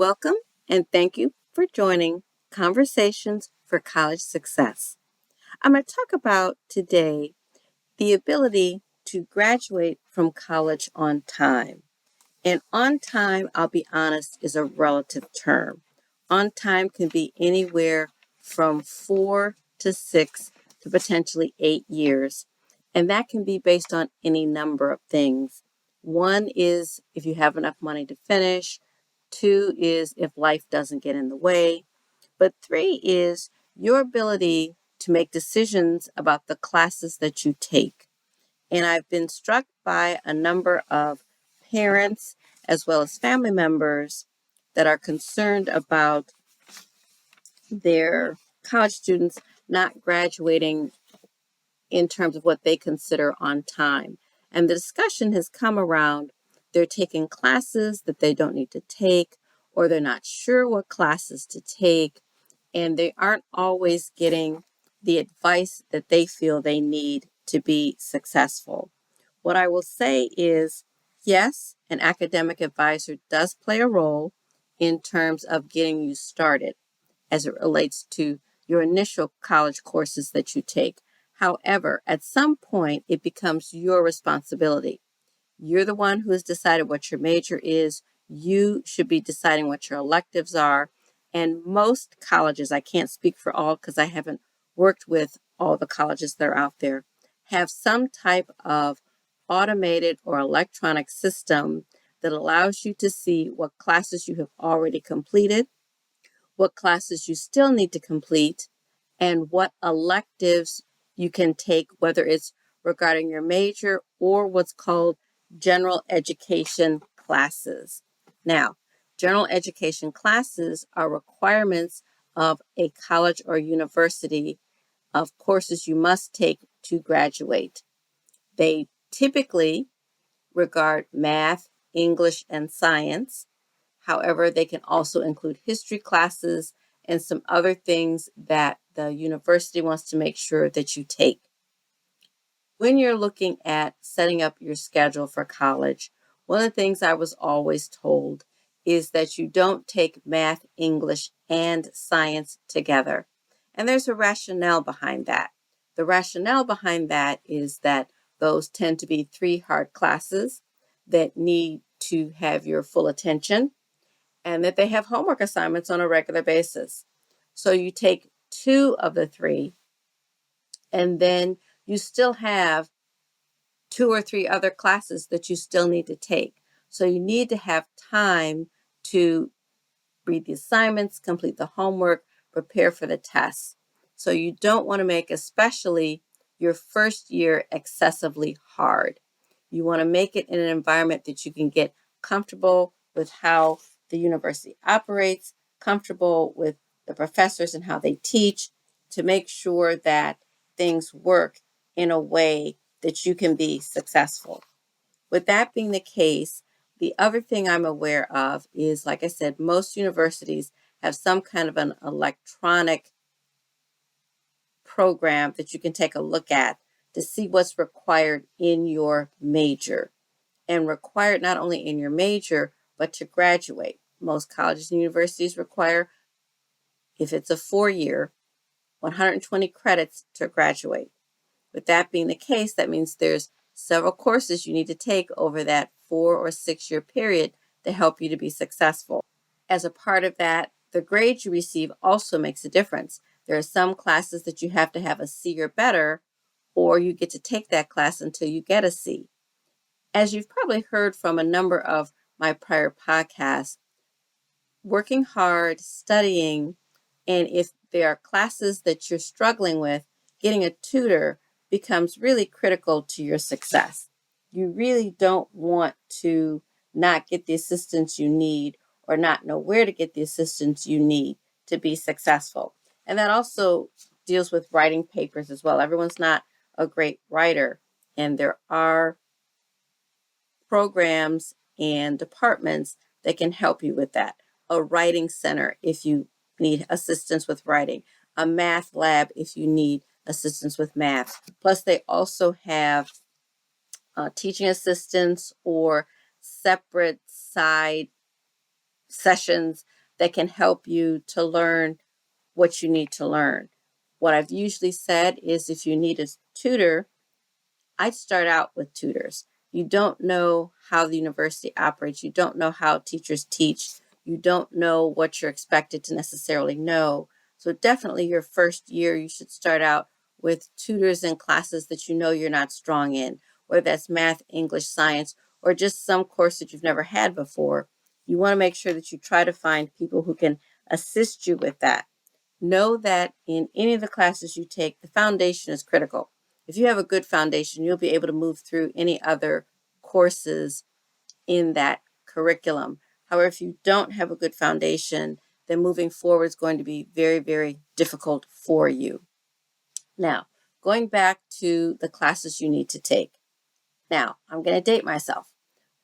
Welcome and thank you for joining Conversations for College Success. I'm going to talk about today the ability to graduate from college on time. And on time, I'll be honest, is a relative term. On time can be anywhere from 4 to 6 to potentially 8 years. And that can be based on any number of things. One is if you have enough money to finish. Two is if life doesn't get in the way. But three is your ability to make decisions about the classes that you take. And I've been struck by a number of parents as well as family members that are concerned about their college students not graduating in terms of what they consider on time. And the discussion has come around they're taking classes that they don't need to take, or they're not sure what classes to take, and they aren't always getting the advice that they feel they need to be successful. What I will say is, yes, an academic advisor does play a role in terms of getting you started as it relates to your initial college courses that you take. However, at some point, it becomes your responsibility. You're the one who has decided what your major is. You should be deciding what your electives are. And most colleges, I can't speak for all because I haven't worked with all the colleges that are out there, have some type of automated or electronic system that allows you to see what classes you have already completed, what classes you still need to complete, and what electives you can take, whether it's regarding your major or what's called general education classes. Now, general education classes are requirements of a college or university of courses you must take to graduate. They typically regard math, English, and science. However, they can also include history classes and some other things that the university wants to make sure that you take. When you're looking at setting up your schedule for college, one of the things I was always told is that you don't take math, English, and science together. And there's a rationale behind that. The rationale behind that is that those tend to be 3 hard classes that need to have your full attention, and that they have homework assignments on a regular basis. So you take 2 of the 3, and then you still have 2 or 3 other classes that you still need to take. So you need to have time to read the assignments, complete the homework, prepare for the tests. So you don't want to make especially your first year excessively hard. You want to make it in an environment that you can get comfortable with how the university operates, comfortable with the professors and how they teach, to make sure that things work in a way that you can be successful. With that being the case, the other thing I'm aware of is, like I said, most universities have some kind of an electronic program that you can take a look at to see what's required in your major, and required not only in your major, but to graduate. Most colleges and universities require, if it's a 4-year, 120 credits to graduate. With that being the case, that means there's several courses you need to take over that 4 or 6-year period to help you to be successful. As a part of that, the grade you receive also makes a difference. There are some classes that you have to have a C or better, or you get to take that class until you get a C. As you've probably heard from a number of my prior podcasts, working hard, studying, and if there are classes that you're struggling with, getting a tutor becomes really critical to your success. You really don't want to not get the assistance you need or not know where to get the assistance you need to be successful. And that also deals with writing papers as well. Everyone's not a great writer, and there are programs and departments that can help you with that. A writing center if you need assistance with writing, a math lab if you need assistance with math. Plus, they also have teaching assistants or separate side sessions that can help you to learn what you need to learn. What I've usually said is if you need a tutor, I'd start out with tutors. You don't know how the university operates. You don't know how teachers teach. You don't know what you're expected to necessarily know. So definitely your first year, you should start out with tutors in classes that you know you're not strong in, whether that's math, English, science, or just some course that you've never had before. You want to make sure that you try to find people who can assist you with that. Know that in any of the classes you take, the foundation is critical. If you have a good foundation, you'll be able to move through any other courses in that curriculum. However, if you don't have a good foundation, then moving forward is going to be very, very difficult for you. Now, going back to the classes you need to take. Now, I'm going to date myself.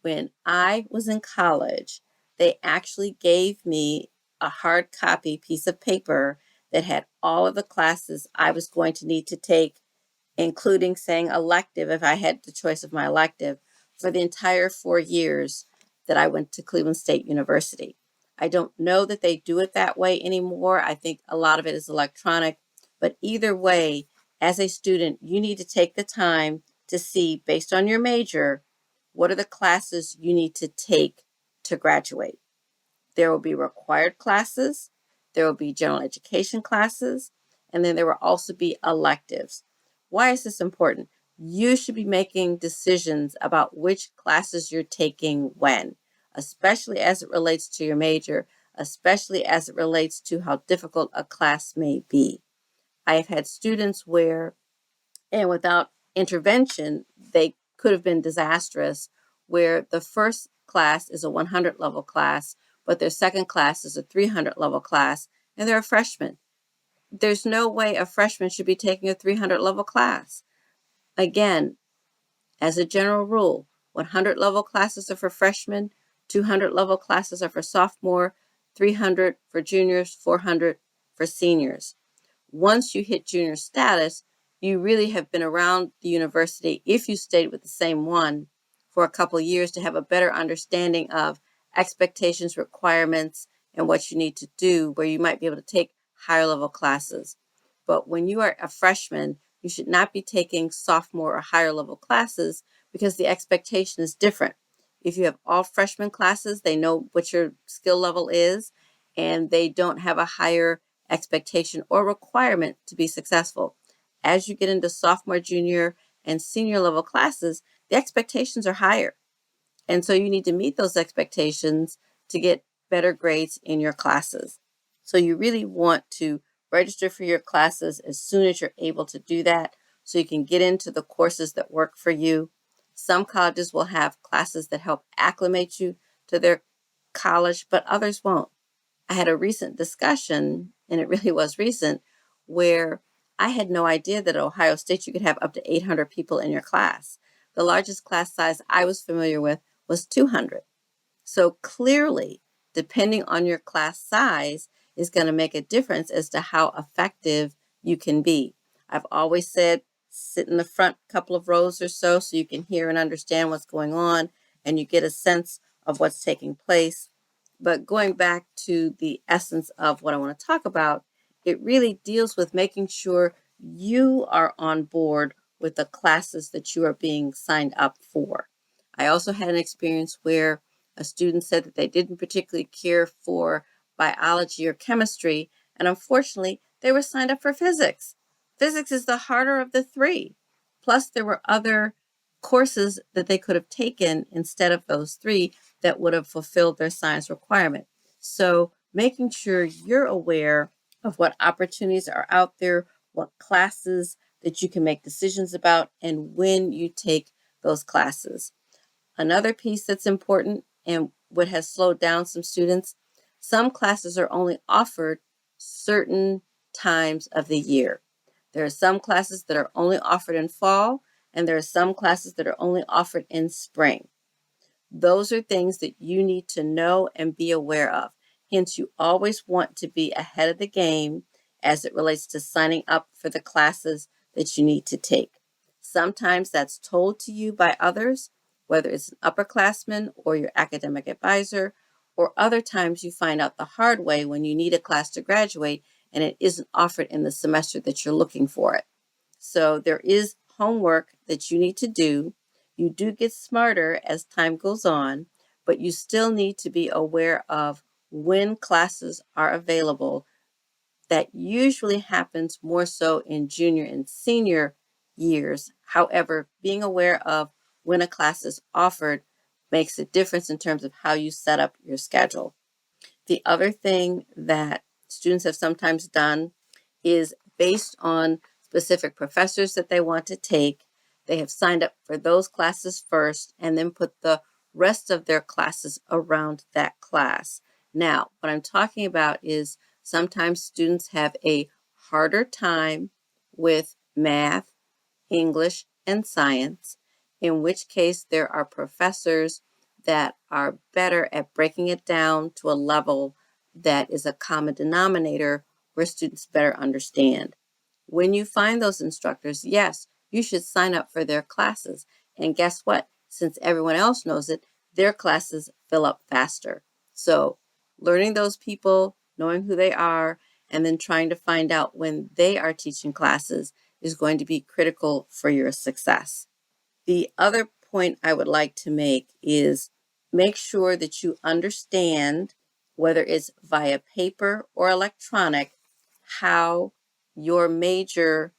When I was in college, they actually gave me a hard copy piece of paper that had all of the classes I was going to need to take, including saying elective if I had the choice of my elective, for the entire 4 years that I went to Cleveland State University. I don't know that they do it that way anymore. I think a lot of it is electronic, but either way, as a student, you need to take the time to see, based on your major, what are the classes you need to take to graduate. There will be required classes, there will be general education classes, and then there will also be electives. Why is this important? You should be making decisions about which classes you're taking when, especially as it relates to your major, especially as it relates to how difficult a class may be. I have had students where, and without intervention, they could have been disastrous, where the first class is a 100 level class, but their second class is a 300 level class, and they're a freshman. There's no way a freshman should be taking a 300 level class. Again, as a general rule, 100 level classes are for freshmen, 200 level classes are for sophomore, 300 for juniors, 400 for seniors. Once you hit junior status, you really have been around the university, if you stayed with the same one for a couple of years, to have a better understanding of expectations, requirements, and what you need to do, where you might be able to take higher level classes. But when you are a freshman, you should not be taking sophomore or higher level classes because the expectation is different. If you have all freshman classes, they know what your skill level is, and they don't have a higher expectation or requirement to be successful. As you get into sophomore, junior, and senior level classes, the expectations are higher. And so you need to meet those expectations to get better grades in your classes. So you really want to register for your classes as soon as you're able to do that so you can get into the courses that work for you. Some colleges will have classes that help acclimate you to their college, but others won't. I had a recent discussion, and it really was recent, where I had no idea that at Ohio State you could have up to 800 people in your class. The largest class size I was familiar with was 200. So clearly, depending on your class size, is going to make a difference as to how effective you can be. I've always said sit in the front couple of rows or so you can hear and understand what's going on and you get a sense of what's taking place. But going back to the essence of what I want to talk about, it really deals with making sure you are on board with the classes that you are being signed up for. I also had an experience where a student said that they didn't particularly care for biology or chemistry, and unfortunately, they were signed up for physics. Physics is the harder of the three. Plus, there were other courses that they could have taken instead of those three that would have fulfilled their science requirement. So making sure you're aware of what opportunities are out there, what classes that you can make decisions about, and when you take those classes. Another piece that's important and what has slowed down some students, some classes are only offered certain times of the year. There are some classes that are only offered in fall, and there are some classes that are only offered in spring. Those are things that you need to know and be aware of. Hence, you always want to be ahead of the game as it relates to signing up for the classes that you need to take. Sometimes that's told to you by others, whether it's an upperclassman or your academic advisor, or other times you find out the hard way when you need a class to graduate and it isn't offered in the semester that you're looking for it. So there is homework that you need to do. You do get smarter as time goes on, but you still need to be aware of when classes are available. That usually happens more so in junior and senior years. However, being aware of when a class is offered makes a difference in terms of how you set up your schedule. The other thing that students have sometimes done is based on specific professors that they want to take, they have signed up for those classes first and then put the rest of their classes around that class. Now, what I'm talking about is sometimes students have a harder time with math, English, and science, in which case there are professors that are better at breaking it down to a level that is a common denominator where students better understand. When you find those instructors, yes, you should sign up for their classes. And guess what? Since everyone else knows it, their classes fill up faster. So learning those people, knowing who they are, and then trying to find out when they are teaching classes is going to be critical for your success. The other point I would like to make is make sure that you understand, whether it's via paper or electronic, how your major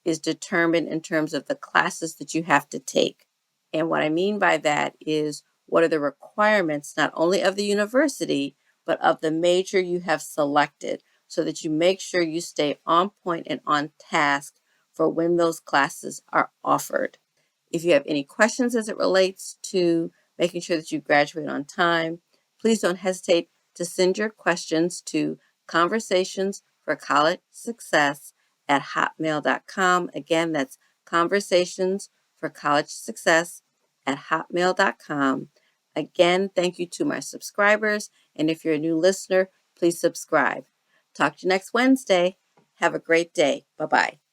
is determined in terms of the classes that you have to take. And what I mean by that is what are the requirements not only of the university, but of the major you have selected so that you make sure you stay on point and on task for when those classes are offered. If you have any questions as it relates to making sure that you graduate on time, please don't hesitate to send your questions to Conversations for College Success at hotmail.com. Again, that's Conversations for College Success at hotmail.com. Again, thank you to my subscribers. And if you're a new listener, please subscribe. Talk to you next Wednesday. Have a great day. Bye-bye.